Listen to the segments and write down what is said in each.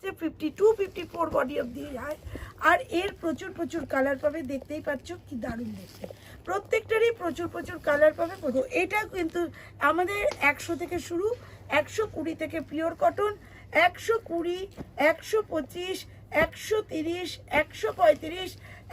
আছে 52 54 বডি অবধি যায়। আর এর প্রচুর প্রচুর কালার পাবে, দেখতেই পাচ্ছ কি দারুণ দেখতে, প্রত্যেকটারই প্রচুর প্রচুর কালার পাবে। এটা কিন্তু আমাদের 100 থেকে শুরু, 120 থেকে পিওর কটন, 120, 125, 130, 135,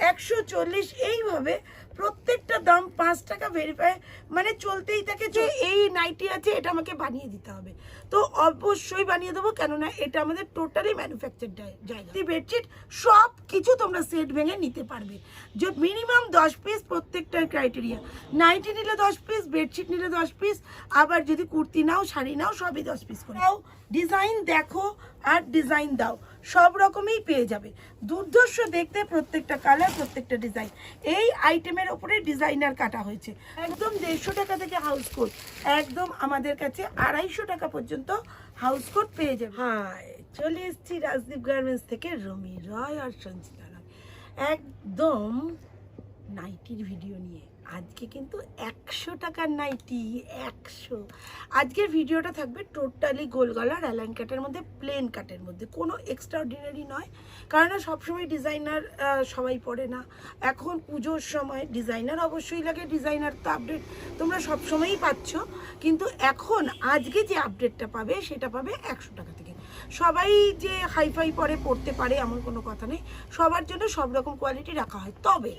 140, এইভাবে প্রত্যেকটা দাম 5 টাকা ভেরিফাই মানে চলতেই থাকে। যে এই নাইটি আছে এটা আমাকে বানিয়ে দিতে হবে, তো অবশ্যই বানিয়ে দেবো, কেননা এটা আমাদের টোটালি ম্যানুফ্যাকচার জায়গা। বেডশিট সব কিছু তোমরা সেট ভেঙে নিতে পারবে, যে মিনিমাম 10 পিস প্রত্যেকটার ক্রাইটেরিয়া। নাইটি নিলে 10 পিস, বেডশিট নিলে 10 পিস, আবার যদি কুর্তি নাও শাড়ি নাও সবই 10 পিস করে দাও। ডিজাইন দেখো আর ডিজাইন দাও, সব রকমই পেয়ে যাবে, দুর্ধর্ষ দেখতে প্রত্যেকটা কালার, প্রত্যেকটা ডিজাইন। এই আইটেমের ওপরে ডিজাইনার কাটা হয়েছে, একদম 150 টাকা থেকে হাউস কোট, একদম আমাদের কাছে 250 টাকা পর্যন্ত হাউস কোট পেয়ে যাবে। হাই, চলে এসেছি রাজদীপ গার্মেন্টস থেকে রমি রয় আর সঞ্চিতা রয়, একদম নাইটির ভিডিও নিয়ে। আজকে কিন্তু 100 টাকার নাইটি, 100। আজকের ভিডিওটা থাকবে টোটালি গোল গলার অ্যালাইন কাটের মধ্যে, প্লেন কাটের মধ্যে, কোনো এক্সট্রা অর্ডিনারি নয়, কারণ সবসময় ডিজাইনার সবাই পরে না। এখন পুজোর সময় ডিজাইনার অবশ্যই লাগে, ডিজাইনার তো আপডেট তোমরা সবসময়ই পাচ্ছ, কিন্তু এখন আজকে যে আপডেটটা পাবে সেটা পাবে 100 টাকা থেকে। সবাই যে হাইফাই পরে পড়তে পারে এমন কোনো কথা নেই, সবার জন্য সব রকম কোয়ালিটি রাখা হয়। তবে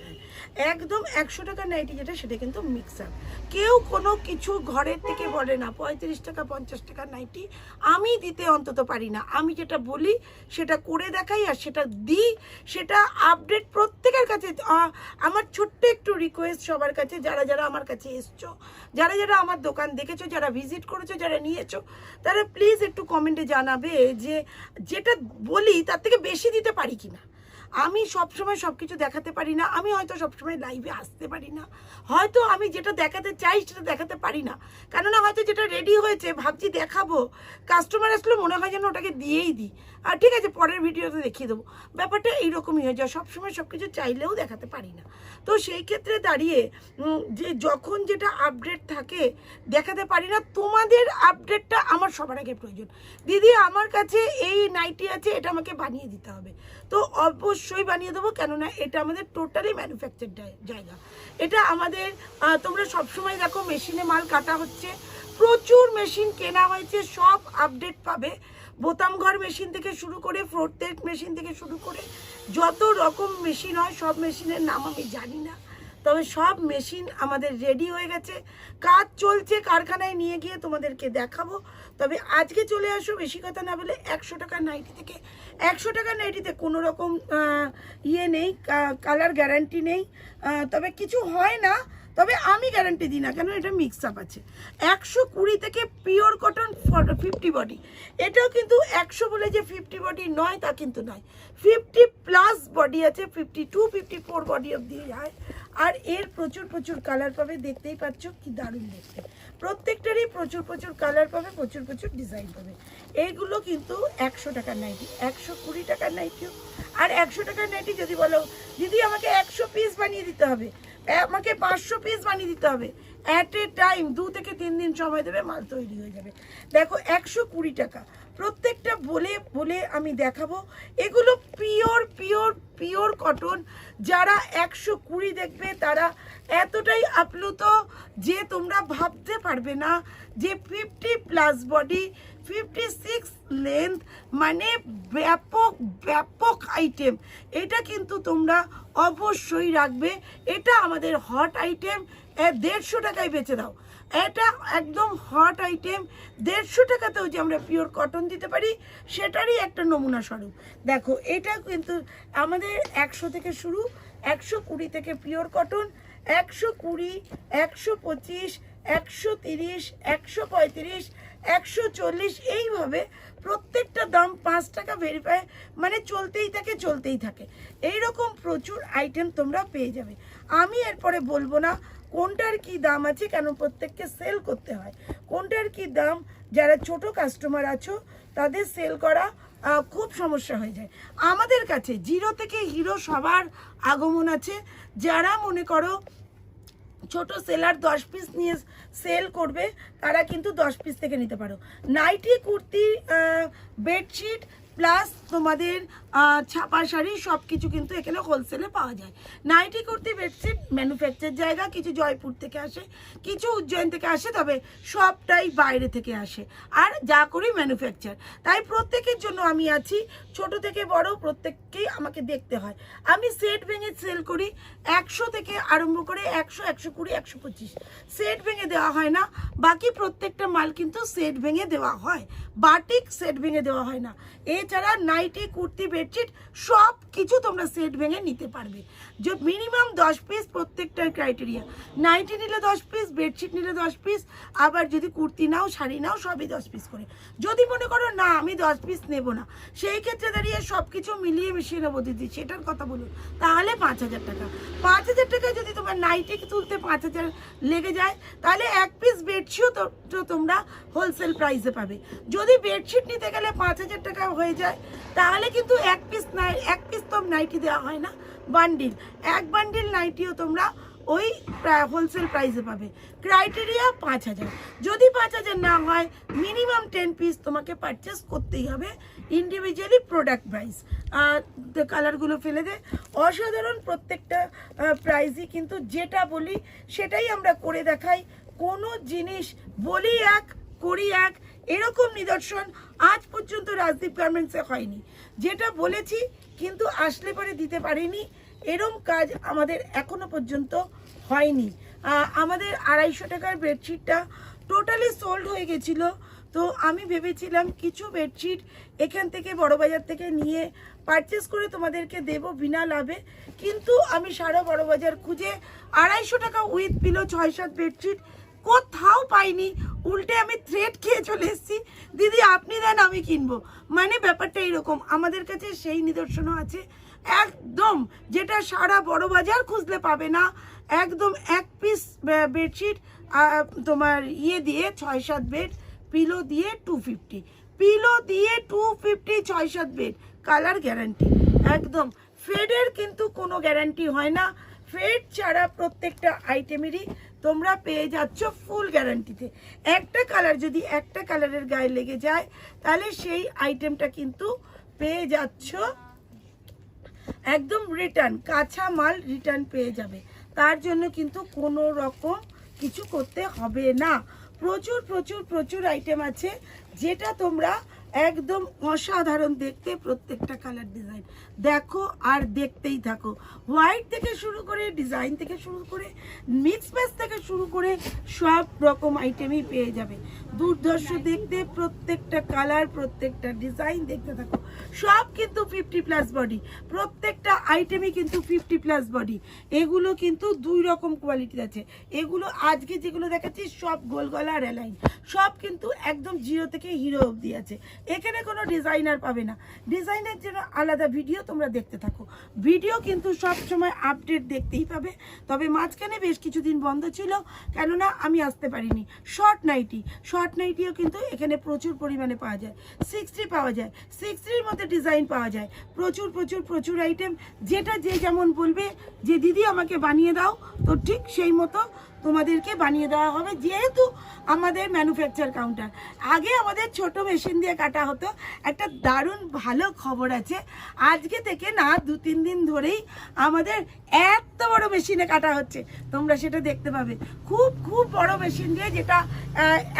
একদম 100 টাকার নাইটি যেটা, সেটা কিন্তু মিক্সার। কেউ কোনো কিছু ঘরের থেকে বলে না 35 টাকা 50 টাকার নাইটি আমি দিতে অন্তত পারি না। আমি যেটা বলি সেটা করে দেখাই, আর সেটা দিই, সেটা আপডেট প্রত্যেকের কাছে। আমার ছোট্ট একটু রিকোয়েস্ট সবার কাছে, যারা যারা আমার কাছে এসছো, যারা যারা আমার দোকান দেখেছো, যারা ভিজিট করেছো, যারা নিয়েছো, তারা প্লিজ একটু কমেন্টে জানাবে যে যেটা বলি তার থেকে বেশি দিতে পারি কিনা। আমি সবসময় সব কিছু দেখাতে পারি না, আমি হয়তো সবসময় লাইভে আসতে পারি না, হয়তো আমি যেটা দেখাতে চাই সেটা দেখাতে পারি না, কেননা হয়তো যেটা রেডি হয়েছে ভাবছি দেখাবো, কাস্টমার আসলে মনে হয় যেন ওটাকে দিয়েই দিই, আর ঠিক আছে পরের ভিডিওতে দেখিয়ে দেবো। ব্যাপারটা এইরকমই হয়ে যায়, সবসময় সব কিছু চাইলেও দেখাতে পারি না। তো সেই ক্ষেত্রে দাঁড়িয়ে যে যখন যেটা আপডেট থাকে দেখাতে পারি না, তোমাদের আপডেটটা আমার সবার আগে প্রয়োজন। দিদি আমার কাছে এই নাইটি আছে, এটা আমাকে বানিয়ে দিতে হবে, তো অবশ্যই বানিয়ে দেবো, কেননা এটা আমাদের টোটালি ম্যানুফ্যাকচার জায়গা। এটা আমাদের তোমরা সবসময় দেখো মেশিনে মাল কাটা হচ্ছে, প্রচুর মেশিন কেনা হয়েছে, সব আপডেট পাবে। বোতাম ঘর মেশিন থেকে শুরু করে ফ্লোরটেক মেশিন থেকে শুরু করে যত রকম মেশিন হয়, সব মেশিনের নাম আমি জানি না, তবে সব মেশিন আমাদের রেডি হয়ে গেছে, কাজ চলছে, কারখানায় নিয়ে গিয়ে তোমাদেরকে দেখাবো। তবে আজকে চলে আসো, বেশি কথা না বলে 100 টাকার নাইটি থেকে। 100 টাকার নাইটিতে কোনো রকম ইয়ে নেই, কালার গ্যারান্টি নেই, তবে কিছু হয় না, তবে আমি গ্যারান্টি দিই না, কেন এটা মিক্স আপ আছে। 120 থেকে পিওর কটন 50 বডি, এটাও কিন্তু 100 বলে যে 50 বডি নয় তা কিন্তু নয়, 50+ বডি আছে, 52 54 বডি অবধি যায়। আর এর প্রচুর প্রচুর কালার পাবে, দেখতেই পাচ্ছ কি দারুণ দেখতে, প্রত্যেকটারই প্রচুর প্রচুর কালার পাবে, প্রচুর প্রচুর ডিজাইন পাবে। এইগুলো কিন্তু 100 টাকার নাইটি, 120 টাকার নাইটিও। আর 100 টাকার নাইটি যদি বলো দিদি আমাকে 100 পিস বানিয়ে দিতে হবে, আমাকে 500 পিস বানিয়ে দিতে হবে, অ্যাট এ টাইম 2 থেকে 3 দিন সময় দেবে, মাল তৈরি হয়ে যাবে। দেখো 120 টাকা, প্রত্যেকটা বলে বলে আমি দেখাবো। এগুলো পিওর পিওর পিওর কটন, যারা 120 দেখবে তারা এতটাই আপ্লুত যে তোমরা ভাবতে পারবে না যে 50+ বডি, 56 লেন্থ, মানে ব্যাপক ব্যাপক আইটেম। এটা কিন্তু তোমরা অবশ্যই রাখবে, এটা আমাদের হট আইটেম, 150 টাকায় বেচে দাও। এটা একদম হট আইটেম, 150 টাকাতেও যে আমরা পিওর কটন দিতে পারি সেটারই একটা নমুনা স্বরূপ। দেখো এটা কিন্তু আমাদের 100 থেকে শুরু, 120 থেকে পিওর কটন, 120, 125, 130, 135, 140, এইভাবে প্রত্যেকটা দাম 5 টাকা ভেরিফাই মানে চলতেই থাকে চলতেই থাকে। এইরকম প্রচুর আইটেম তোমরা পেয়ে যাবে। আমি এরপরে বলবো না কোনটার কি দাম আছে, কেন প্রত্যেককে সেল করতে হয়, কোনটার কি দাম, যারা ছোট কাস্টমার আছো তাদের সেল করা খুব সমস্যা হয়ে যায়। আমাদের কাছে জিরো থেকে হিরো সবার আগমন আছে। যারা মনে করো ছোট সেলার 10 পিস নিয়ে সেল করবে, তারা কিন্তু 10 পিস থেকে নিতে পারো। নাইটি, কুর্তি, বেডশিট প্লাস তোমাদের ছাপা শাড়ি সব কিছু কিন্তু এখানে হোলসেলে পাওয়া যায়। নাইটি কুর্তি বেডশিট ম্যানুফ্যাকচার জায়গা, কিছু জয়পুর থেকে আসে, কিছু উজ্জয়ন থেকে আসে, তবে সবটাই বাইরে থেকে আসে, আর যা করি ম্যানুফ্যাকচার। তাই প্রত্যেকের জন্য আমি আছি, ছোট থেকে বড় প্রত্যেককেই আমাকে দেখতে হয়। আমি সেট ভেঙে সেল করি, 100 থেকে আরম্ভ করে 100, 120, 125 সেট ভেঙে দেওয়া হয় না। বাকি প্রত্যেকটা মাল কিন্তু সেট ভেঙে দেওয়া হয়, বাটিক সেট ভেঙে দেওয়া হয় না। এছাড়া নাইটি কুর্তি বেডশিট সব কিছু তোমরা সেট ভেঙে নিতে পারবে। যে মিনিমাম 10 পিস প্রত্যেকটার ক্রাইটেরিয়া, নাইটি নিলে 10 পিস, বেডশিট নিলে 10 পিস, আবার যদি কুর্তি নাও শাড়ি নাও সবই 10 পিস করে। যদি মনে করো না আমি 10 পিস নেব না, সেই ক্ষেত্রে দাঁড়িয়ে সব কিছু মিলিয়ে মিশিয়ে নেবো দিদি, সেটার কথা বলুন, তাহলে 5000 টাকা। 5000 টাকায় যদি তোমার নাইটি তুলতে 5000 লেগে যায়, তাহলে এক পিস বেডশিটও তো তোমরা হোলসেল প্রাইসে পাবে। যদি বেডশিট নিতে গেলে 5000 টাকা হয়ে যায়, তাহলে কিন্তু এক পিস তো নাইটি দেওয়া হয় না, বান্ডিল, এক বান্ডিল নাইটিও তোমরা ওই হোলসেল প্রাইসে পাবে। ক্রাইটেরিয়া 5000। যদি 5000 না হয়, মিনিমাম 10 পিস তোমাকে পারচেস করতেই হবে ইন্ডিভিজুয়ালি প্রোডাক্ট প্রাইস। কালারগুলো ফেলে দে, অসাধারণ প্রত্যেকটা প্রাইসই কিন্তু যেটা বলি সেটাই আমরা করে দেখাই। কোনো জিনিস বলি এক করি এক, এরকম নিদর্শন আজ পর্যন্ত রাজদীপ গার্মেন্টসে হয়নি। যেটা বলেছি কিন্তু আসলে পরে দিতে পারিনি, এরম কাজ আমাদের এখনো পর্যন্ত হয়নি। আমাদের 250 টাকার বেডশিটটা টোটালি সোল্ড হয়ে গেছিল। তো আমি ভেবেছিলাম কিছু বেডশিট এখান থেকে বড়বাজার থেকে নিয়ে পারচেস করে তোমাদেরকে দেব বিনা লাভে, কিন্তু আমি সারা বড়বাজার খুঁজে 250 টাকা উইথ পিলো 6-7 বেডশিট কোথাও পাইনি। উল্টে আমি থ্রেড খেয়ে চলে এসেছি, দিদি আপনি দেন আমি কিনবো। মানে ব্যাপারটা এরকম, আমাদের কাছে সেই নিদর্শনও আছে একদম, যেটা সারা বড় বাজার খুঁজলে পাবে না। একদম এক পিস বেডশিট তোমার ইয়ে দিয়ে 6-7 বেড, পিলো দিয়ে 250, পিলো দিয়ে 250, 6-7 বেড, কালার গ্যারান্টি একদম। ফেডের কিন্তু কোনো গ্যারান্টি হয় না, ফেড ছাড়া প্রত্যেকটা আইটেমেরই তোমরা পেয়ে যাচ্ছ ফুল গ্যারান্টিতে। একটা কালার যদি একটা কালারের গায়ে লেগে যায়, তাহলে সেই আইটেমটা কিন্তু পেয়ে যাচ্ছ একদম রিটার্ন, কাঁচা মাল রিটার্ন পেয়ে যাবে। তার জন্য কিন্তু কোনো রকম কিছু করতে হবে না। প্রচুর প্রচুর প্রচুর আইটেম আছে, যেটা তোমরা একদম অসাধারণ দেখতে। প্রত্যেকটা কালার ডিজাইন দেখো আর দেখতেই থাকো, হোয়াইট থেকে শুরু করে ডিজাইন থেকে শুরু করে মিক্স ম্যাচ থেকে শুরু করে সব রকম আইটেমই পেয়ে যাবে। দুর্ধর্ষ দেখতে, প্রত্যেকটা কালার প্রত্যেকটা ডিজাইন দেখতে থাকো। সব কিন্তু 50+ বডি, প্রত্যেকটা আইটেমই কিন্তু 50+ বডি। এগুলো কিন্তু দুই রকম কোয়ালিটি আছে। এগুলো আজকে যেগুলো দেখাচ্ছি সব গোল গলা আর অ্যালাইন, সব কিন্তু একদম 0 থেকে হিরো অবধি আছে। এখানে কোনো ডিজাইনার পাবে না, ডিজাইনের জন্য আলাদা ভিডিও তোমরা দেখতে থাকো। ভিডিও কিন্তু সব সময় আপডেট দেখতেই পাবে। তবে মাঝখানে বেশ কিছুদিন বন্ধ ছিল, কেননা আমি আসতে পারিনি। শর্ট নাইটিও কিন্তু এখানে প্রচুর পরিমাণে পাওয়া যায়, 60 পাওয়া যায়, 60-র মধ্যে ডিজাইন পাওয়া যায়। প্রচুর প্রচুর প্রচুর আইটেম, যেটা যে যেমন বলবে যে দিদি আমাকে বানিয়ে দাও, তো ঠিক সেই মতো তোমাদেরকে বানিয়ে দেওয়া হবে। যেহেতু আমাদের ম্যানুফ্যাকচার কাউন্টার, আগে আমাদের ছোট মেশিন দিয়ে কাটা হতো। একটা দারুণ ভালো খবর আছে, আজকে থেকে না 2-3 দিন ধরেই আমাদের এত বড় মেশিনে কাটা হচ্ছে, তোমরা সেটা দেখতে পাবে। খুব খুব বড় মেশিন দিয়ে, যেটা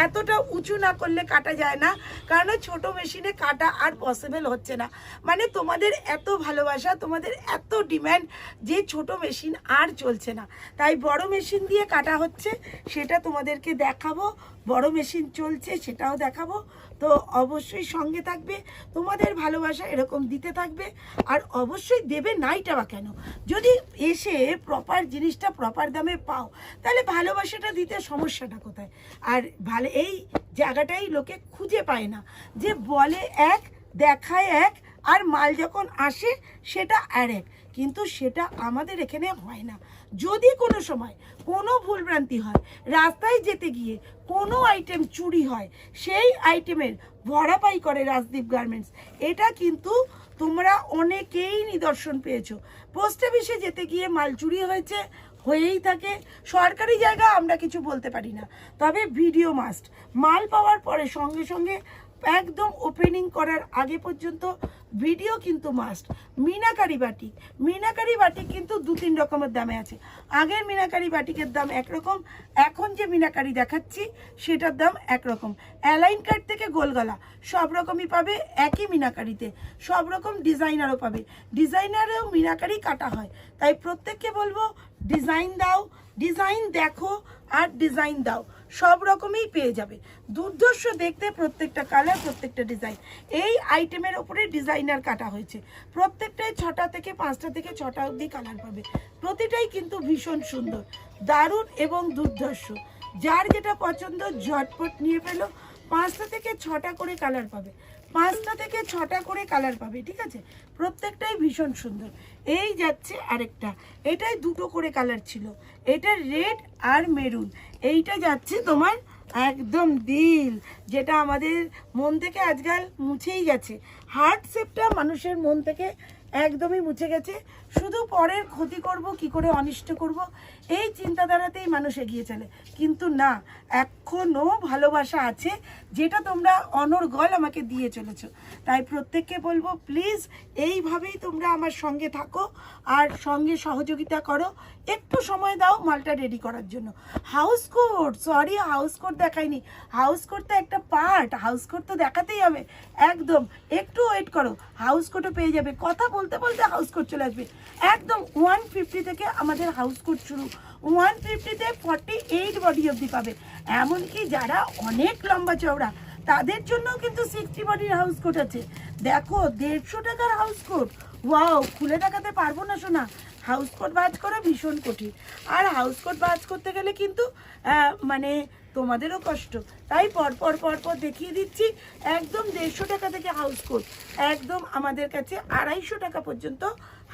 এতটা উঁচু না করলে কাটা যায় না, কারণ ছোট মেশিনে কাটা আর পসিবল হচ্ছে না। মানে তোমাদের এত ভালোবাসা, তোমাদের এত ডিম্যান্ড যে ছোট মেশিন আর চলছে না, তাই বড় মেশিন দিয়ে কাটা হচ্ছে, সেটা তোমাদেরকে দেখাবো। বড় মেশিন চলছে সেটাও দেখাবো। তো অবশ্যই সঙ্গে থাকবে, তোমাদের ভালোবাসা এরকম দিতে থাকবে। আর অবশ্যই দেবে নাইটা বা কেন, যদি এসে প্রপার জিনিসটা প্রপার দামে পাও, তাহলে ভালোবাসাটা দিতে সমস্যাটা কোথায়? আর ভালো এই জায়গাটাই লোকে খুঁজে পায় না, যে বলে এক দেখায় এক, আর মাল যখন আসে সেটা আর এক। কিন্তু সেটা আমাদের এখানে হয় না। যদি কোনো সময় কোনো ভুলভ্রান্তি হয়, রাস্তায় যেতে গিয়ে কোনো আইটেম চুরি হয়, সেই আইটেমের ভরাপাই করে রাজদীপ গার্মেন্টস। এটা কিন্তু তোমরা অনেকেই নিদর্শন পেয়েছো। পোস্ট অফিসে যেতে গিয়ে মাল চুরি হয়েছে, হয়েই থাকে। সরকারি জায়গা আমরা কিছু বলতে পারি না, তবে ভিডিও মাস্ট। মাল পাওয়ার পরে সঙ্গে সঙ্গে একদম ওপেনিং করার আগে পর্যন্ত ভিডিও কিন্তু must. Meenakari batik, meenakari batik কিন্তু 2-3 রকমের দামে আছে। আগের মিনাকারি বাটিকের দাম একরকম, এখন যে মিনাকারি দেখাচ্ছি সেটার দাম একরকম। অ্যালাইন কাট থেকে গোলগলা সব রকমই পাবে একই মিনাকারিতে, সব রকম ডিজাইনারও পাবে, ডিজাইনারেও মিনাকারি কাটা হয়। তাই প্রত্যেককে বলবো ডিজাইন দাও, ডিজাইন দেখো আর ডিজাইন দাও, সব রকমই পেয়ে যাবে। দুর্ধর্ষ দেখতে প্রত্যেকটা কালার, প্রত্যেকটা ডিজাইন। এই আইটেমের ওপরে ডিজাইনার কাটা হয়েছে, প্রত্যেকটাই 6টা থেকে 5টা থেকে 6টা অবধি কালার পাবে। প্রতিটাই কিন্তু ভীষণ সুন্দর, দারুণ এবং দুর্ধর্ষ। যার যেটা পছন্দ ঝটপট নিয়ে ফেলো। 5টা থেকে 6টা করে কালার পাবে, 5টা থেকে 6টা করে কালার পাবে, ঠিক আছে? প্রত্যেকটাই ভীষণ সুন্দর। এই যাচ্ছে আরেকটা, এটাই 2টো করে কালার ছিল, এটা রেড আর মেরুন। এইটা যাচ্ছে তোমার একদম দিল, যেটা আমাদের মন থেকে আজকাল মুছেই গেছে। হার্ট শেপটা মানুষের মন থেকে একদমই মুছে গেছে। শুধু পরের ক্ষতি করব, কি করে অনিষ্ট করব, এই চিন্তাধারাতেই মানুষ এগিয়ে চলে। কিন্তু না, এখনো ভালোবাসা আছে, যেটা তোমরা অনর্গল আমাকে দিয়ে চলেছো। তাই প্রত্যেককে বলবো প্লিজ এইভাবেই তোমরা আমার সঙ্গে থাকো আর সঙ্গে সহযোগিতা করো। একটু সময় দাও মালটা রেডি করার জন্য। House coat, sorry house coat দেখাইনি, হাউস কোট তো একটা পার্ট, হাউস কোট তো দেখাতেই হবে। একদম একটু ওয়েট করো, হাউস কোটও পেয়ে যাবে। কথা বলতে বলতে হাউস কোট চলে আসবে। একদম 150 থেকে আমাদের হাউস কোট শুরু, 150-তে 48 বডি অবধি পাবে। এমনকি যারা অনেক লম্বা চওড়া তাদের জন্য কিন্তু 60 বডির হাউস কোট আছে। দেখো 150 টাকার হাউস কোট, ওয়াও, খুলে দেখাতে পারবো না শোনা। হাউস কোট ভাঁজ করা ভীষণ কঠিন, আর হাউস কোট ভাঁজ করতে গেলে কিন্তু মানে তোমাদেরও কষ্ট। তাই পরপর পরপর দেখিয়ে দিচ্ছি। একদম 150 টাকা থেকে হাউস কোট, একদম আমাদের কাছে 250 টাকা পর্যন্ত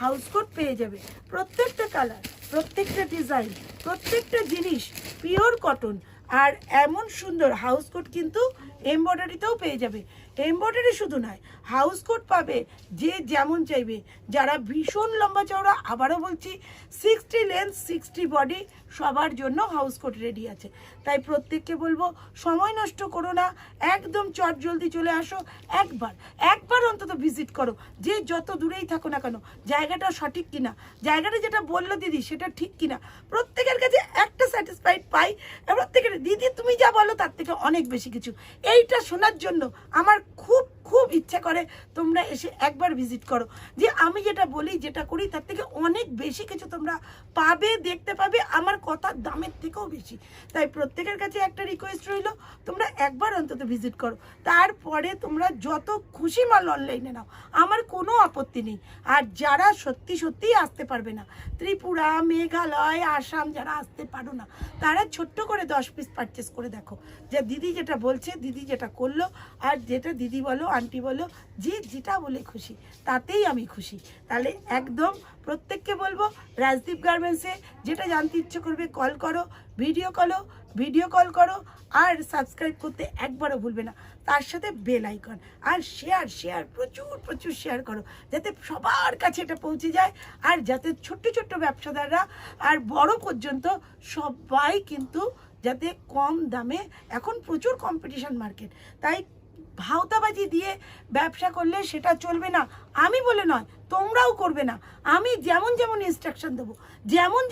হাউস কোট পেয়ে যাবে। প্রত্যেকটা কালার, প্রত্যেকটা ডিজাইন, প্রত্যেকটা জিনিস পিওর কটন। আর এমন সুন্দর হাউস কোট কিন্তু এমব্রয়ডারিতেও পেয়ে যাবে। এমব্রয়ডারি শুধু নয়, হাউস কোট পাবে যে যেমন চাইবে। যারা ভীষণ লম্বা চওড়া, আবারও বলছি 60 লেন্থ 60 বডি সবার জন্য হাউস কোট রেডি আছে। তাই প্রত্যেককে বলবো সময় নষ্ট করো না, একদম চট জলদি চলে আসো। একবার অন্তত ভিজিট করো, যে যত দূরেই থাকো না কেন, জায়গাটা সঠিক কিনা, জায়গাটা যেটা বললো দিদি সেটা ঠিক কিনা। প্রত্যেকের কাছে একটা স্যাটিসফাইড পাই, প্রত্যেকের দিদি তুমি যা বলো তার থেকে অনেক বেশি কিছু। এইটা শোনার জন্য আমার খুব খুব ইচ্ছা করে তোমরা এসে একবার ভিজিট করো, যে আমি যেটা বলি যেটা করি তার থেকে অনেক বেশি কিছু তোমরা পাবে, দেখতে পাবে, আমার কথার দামের থেকেও বেশি। তাই প্রত্যেকের কাছে একটা রিকোয়েস্ট রইল, তোমরা একবার অন্তত ভিজিট করো। তারপরে তোমরা যত খুশি মাল অনলাইনে নাও, আমার কোনো আপত্তি নেই। আর যারা সত্যি সত্যিই আসতে পারবে না, ত্রিপুরা, মেঘালয়, আসাম যারা আসতে পারো না, তারা ছোট্ট করে 10 পিস পারচেস করে দেখো, যে দিদি যেটা বলছে, দিদি যেটা করলো, আর যেটা দিদি বলো, আন্টি বলো, যে যেটা বলে খুশি তাতেই আমি খুশি। তাহলে একদম প্রত্যেককে বলবো রাজদীপ গার্মেন্টসে যেটা জানতে ইচ্ছে করবে কল করো, ভিডিও কল করো, আর সাবস্ক্রাইব করতে একবারও ভুলবে না। তার সাথে বেল আইকন আর শেয়ার প্রচুর শেয়ার করো, যাতে সবার কাছে এটা পৌঁছে যায়। আর যাতে ছোট্ট ছোট্ট ব্যবসাদাররা আর বড় পর্যন্ত সবাই কিন্তু যাতে কম দামে, এখন প্রচুর কম্পিটিশন মার্কেট, তাই ভাওতাবাজি দিয়ে ব্যবসা করলে সেটা চলবে না। আমি বলে নয়, তোমরাও করবে না। আমি যেমন যেমন ইনস্ট্রাকশন দেবো, যেমন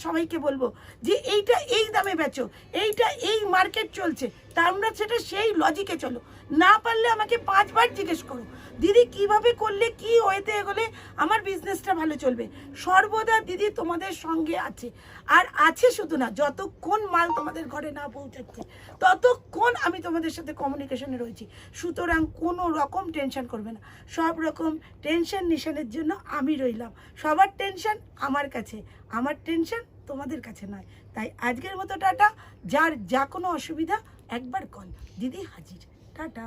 সবাইকে বলবো যে এইটা এই দামে বেচো, এইটা এই মার্কেট চলছে, তোমরা সেটা সেই লজিকে চলো। না পারলে আমাকে 5 বার জিজ্ঞেস করো, দিদি কিভাবে করলে, কি ওয়েতে এগোলে আমার বিজনেসটা ভালো চলবে। সর্বদা দিদি তোমাদের সঙ্গে আছে। আর আছে শুধু না, যতক্ষণ মাল তোমাদের ঘরে না পৌঁছাচ্ছে ততক্ষণ আমি তোমাদের সাথে কমিউনিকেশনে রয়েছি। সুতরাং কোনো রকম টেনশন করবে না। সব রকম টেনশন নিশানের জন্য আমি রইলাম। সবার টেনশন আমার কাছে, আমার টেনশন তোমাদের কাছে নয়। তাই আজকের মতো টাটা। যার যা কোনো অসুবিধা একবার কল, দিদি হাজির। টাটা।